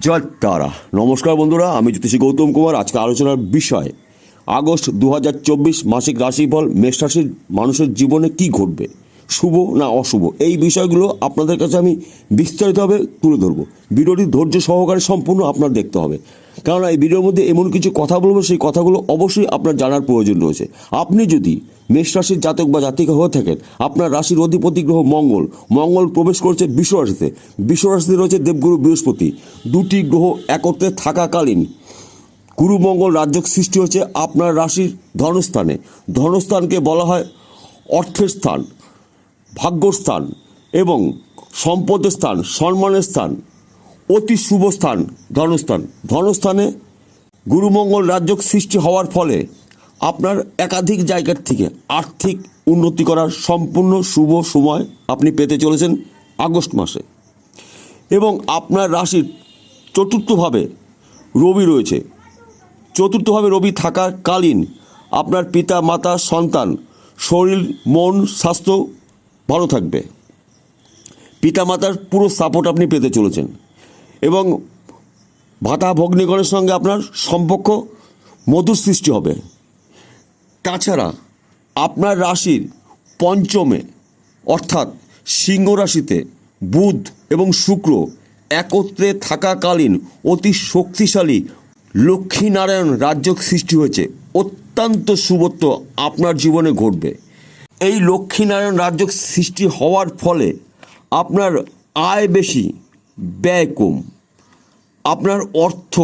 জয় তারা। নমস্কার বন্ধুরা, আমি জ্যোতিষী গৌতম কুমার। আজকে আলোচনার বিষয় আগস্ট 2024 মাসিক রাশিফল। মেষ রাশির মানুষের জীবনে কি ঘটবে, শুভ না অশুভ, এই বিষয়গুলো আপনাদের কাছে আমি বিস্তারিতভাবে তুলে ধরবো। ভিডিওটি ধৈর্য সহকারে সম্পূর্ণ আপনার দেখতে হবে, কারণ এই ভিডিওর মধ্যে এমন কিছু কথা বলবো, সেই কথাগুলো অবশ্যই আপনার জানার প্রয়োজন রয়েছে। আপনি যদি মেষ রাশির জাতক বা জাতিকা হয়ে থাকেন, আপনার রাশির অধিপতি গ্রহ মঙ্গল প্রবেশ করছে বৃষ রাশিতে। বৃষ রাশিতে রয়েছে দেবগুরু বৃহস্পতি। দুটি গ্রহ একত্রে থাকাকালীন গুরু মঙ্গল রাজ্য সৃষ্টি হচ্ছে আপনার রাশির ধনস্থানে। ধনস্থানকে বলা হয় অর্থের স্থান, ভাগ্যস্থান এবং সম্পদের স্থান, সম্মানের স্থান, অতি শুভ স্থান ধনস্থান। ধনস্থানে গুরুমঙ্গল রাজ্য সৃষ্টি হওয়ার ফলে আপনার একাধিক জায়গার থেকে আর্থিক উন্নতি করার সম্পূর্ণ শুভ সময় আপনি পেতে চলেছেন আগস্ট মাসে। এবং আপনার রাশির চতুর্থভাবে রবি রয়েছে। চতুর্থভাবে রবি থাকাকালীন আপনার পিতা মাতা সন্তান শরীর মন স্বাস্থ্য ভালো থাকবে। পিতামাতার পুরো সাপোর্ট আপনি পেতে চলেছেন এবং ভাতা ভগ্নীগণের সঙ্গে আপনার সম্পর্ক মধুর সৃষ্টি হবে। তাছাড়া আপনার রাশির পঞ্চমে অর্থাৎ সিংহ রাশিতে বুধ এবং শুক্র একত্রে থাকাকালীন অতি শক্তিশালী লক্ষ্মীনারায়ণ রাজ্য সৃষ্টি হয়েছে। অত্যন্ত শুভত্ব আপনার জীবনে ঘটবে। এই লক্ষ্মীনারায়ণ রাজ্য সৃষ্টি হওয়ার ফলে আপনার আয় বেশি, ব্যয় কম। আপনার অর্থ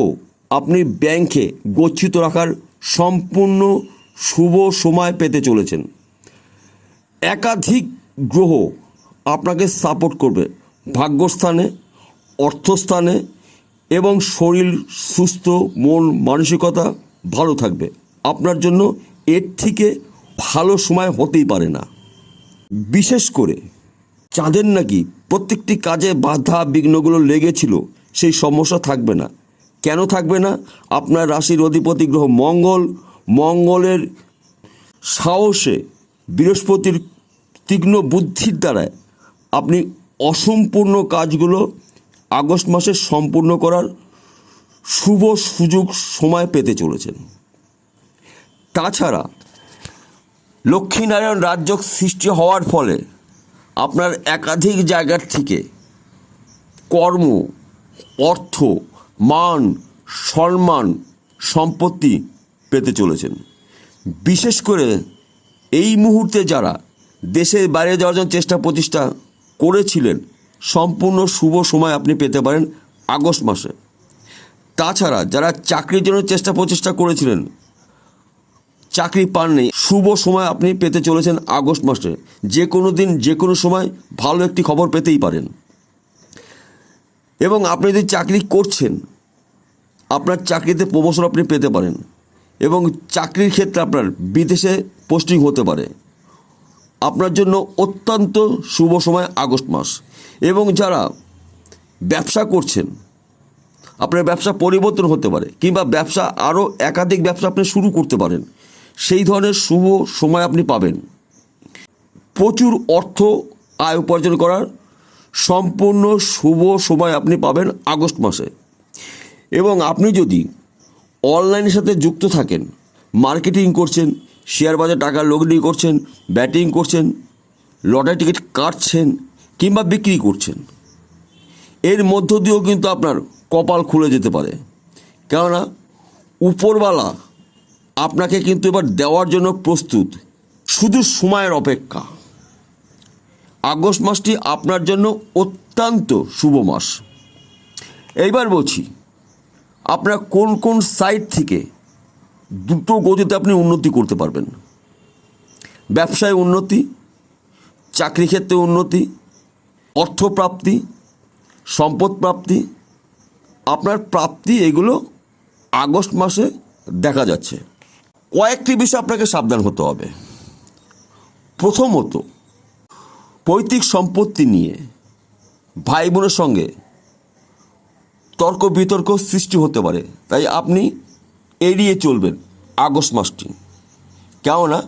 আপনি ব্যাংকে গচ্ছিত রাখার সম্পূর্ণ শুভ সময় পেতে চলেছেন। একাধিক গ্রহ আপনাকে সাপোর্ট করবে ভাগ্যস্থানে, অর্থস্থানে এবং শরীর সুস্থ, মন মানসিকতা ভালো থাকবে। আপনার জন্য এর থেকে ভালো সময় হতেই পারে না। বিশেষ করে যাদের নাকি প্রত্যেকটি কাজে বাধা বিঘ্নগুলো লেগেছিল, সেই সমস্যা থাকবে না। কেন থাকবে না? আপনার রাশির অধিপতি গ্রহ মঙ্গলের সাহসে, বৃহস্পতির তীক্ষ্ণ বুদ্ধির দ্বারায় আপনি অসম্পূর্ণ কাজগুলো আগস্ট মাসে সম্পূর্ণ করার শুভ সুযোগ সময় পেতে চলেছেন। তাছাড়া লক্ষ্মীনারায়ণ রাজ্য সৃষ্টি হওয়ার ফলে আপনার একাধিক জায়গার থেকে কর্ম, অর্থ, মান, সম্মান, সম্পত্তি পেতে চলেছেন। বিশেষ করে এই মুহূর্তে যারা দেশের বাইরে যাওয়ার জন্য চেষ্টা প্রচেষ্টা করেছিলেন, সম্পূর্ণ শুভ সময় আপনি পেতে পারেন আগস্ট মাসে। তাছাড়া যারা চাকরির জন্য চেষ্টা প্রচেষ্টা করেছিলেন, চাকরি পাননি, শুভ সময় আপনি পেতে চলেছেন আগস্ট মাসে। যে কোনো দিন যে কোনো সময় ভালো একটি খবর পেতেই পারেন। এবং আপনি যদি চাকরি করছেন, আপনার চাকরিতে প্রমোশন আপনি পেতে পারেন এবং চাকরির ক্ষেত্রে আপনার বিদেশে পোস্টিং হতে পারে। আপনার জন্য অত্যন্ত শুভ সময় আগস্ট মাস। এবং যারা ব্যবসা করছেন, আপনার ব্যবসা পরিবর্তন হতে পারে কিংবা ব্যবসা আরও একাধিক ব্যবসা আপনি শুরু করতে পারেন, সেই ধরনের শুভ সময় আপনি পাবেন। প্রচুর অর্থ আয় উপার্জন করার সম্পূর্ণ শুভ সময় আপনি পাবেন আগস্ট মাসে। এবং আপনি যদি অনলাইনের সাথে যুক্ত থাকেন, মার্কেটিং করছেন, শেয়ার বাজার টাকা লগ্নি করছেন, ব্যাটিং করছেন, লটারি টিকিট কাটছেন কিংবা বিক্রি করছেন, এর মধ্য দিয়েও কিন্তু আপনার কপাল খুলে যেতে পারে। কেননা উপরওয়ালা আপনাকে কিন্তু এবার দেওয়ার জন্য প্রস্তুত, শুধু সময়ের অপেক্ষা। আগস্ট মাসটি আপনার জন্য অত্যন্ত শুভ মাস। এইবার বলছি, আপনার কোন কোন সাইড থেকে দ্রুত গতিতে আপনি উন্নতি করতে পারবেন। ব্যবসায় উন্নতি, চাকরি ক্ষেত্রে উন্নতি, অর্থপ্রাপ্তি, সম্পদ প্রাপ্তি, আপনার প্রাপ্তি, এগুলো আগস্ট মাসে দেখা যাচ্ছে। কয়েকটি বিষয় আপনাকে সাবধান হতে হবে। প্রথমত, পৈতৃক সম্পত্তি নিয়ে ভাই বোনের সঙ্গে তর্ক বিতর্ক সৃষ্টি হতে পারে, তাই আপনি এড়িয়ে চলবেন আগস্ট মাসটি। কেননা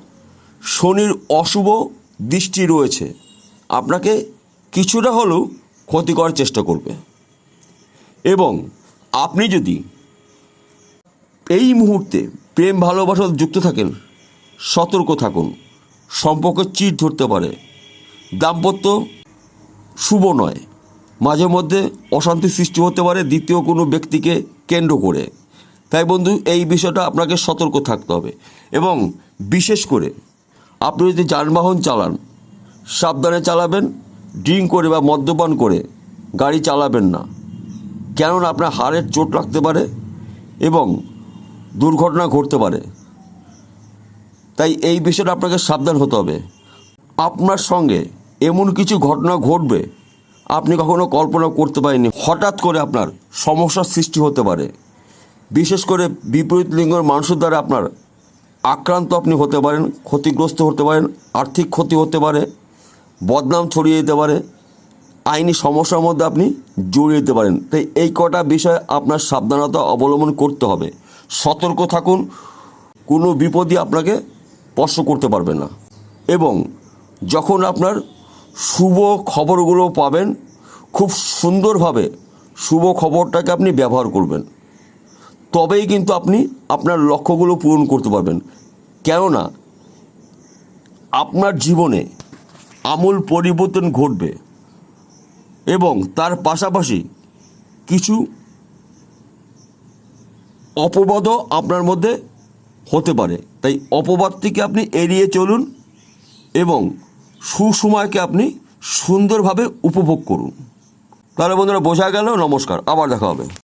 শনির অশুভ দৃষ্টি রয়েছে, আপনাকে কিছুটা হলেও ক্ষতি করার চেষ্টা করবে। এবং আপনি যদি এই মুহূর্তে প্রেম ভালোবাসা যুক্ত থাকেন, সতর্ক থাকুন, সম্পর্কে চিড় ধরতে পারে, দাম্পত্য শুভ নয়, মাঝে মধ্যে অশান্তি সৃষ্টি হতে পারে দ্বিতীয় কোনো ব্যক্তিকে কেন্দ্র করে। তাই বন্ধু, এই বিষয়টা আপনাকে সতর্ক থাকতে হবে। এবং বিশেষ করে আপনি যদি যানবাহন চালান, সাবধানে চালাবেন। ড্রিঙ্ক করে বা মদ্যপান করে গাড়ি চালাবেন না, কেননা আপনার হাড়ের চোট লাগতে পারে এবং দুর্ঘটনা ঘটতে পারে। তাই এই বিষয়টা আপনাকে সাবধান হতে হবে। আপনার সঙ্গে এমন কিছু ঘটনা ঘটবে আপনি কখনো কল্পনা করতে পারেননি। হঠাৎ করে আপনার সমস্যার সৃষ্টি হতে পারে। বিশেষ করে বিপরীত লিঙ্গের মানুষের দ্বারা আপনার আক্রান্ত আপনি হতে পারেন, ক্ষতিগ্রস্ত হতে পারেন, আর্থিক ক্ষতি হতে পারে, বদনাম ছড়িয়ে যেতে পারে, আইনি সমস্যার মধ্যে আপনি জড়িয়ে যেতে পারেন। তাই এই কটা বিষয় আপনার সাবধানতা অবলম্বন করতে হবে। সতর্ক থাকুন, কোনো বিপদই আপনাকে স্পর্শ করতে পারবে না। এবং যখন আপনার শুভ খবরগুলো পাবেন, খুব সুন্দরভাবে শুভ খবরটাকে আপনি ব্যবহার করবেন, তবেই কিন্তু আপনি আপনার লক্ষ্যগুলো পূরণ করতে পারবেন। কেননা আপনার জীবনে আমূল পরিবর্তন ঘটবে এবং তার পাশাপাশি কিছু অপবাদও আপনার মধ্যে হতে পারে। তাই অপবাদ থেকে আপনি এড়িয়ে চলুন এবং সুসময়কে আপনি সুন্দরভাবে উপভোগ করুন। তাহলে বন্ধুরা, বোঝা গেল। নমস্কার, আবার দেখা হবে।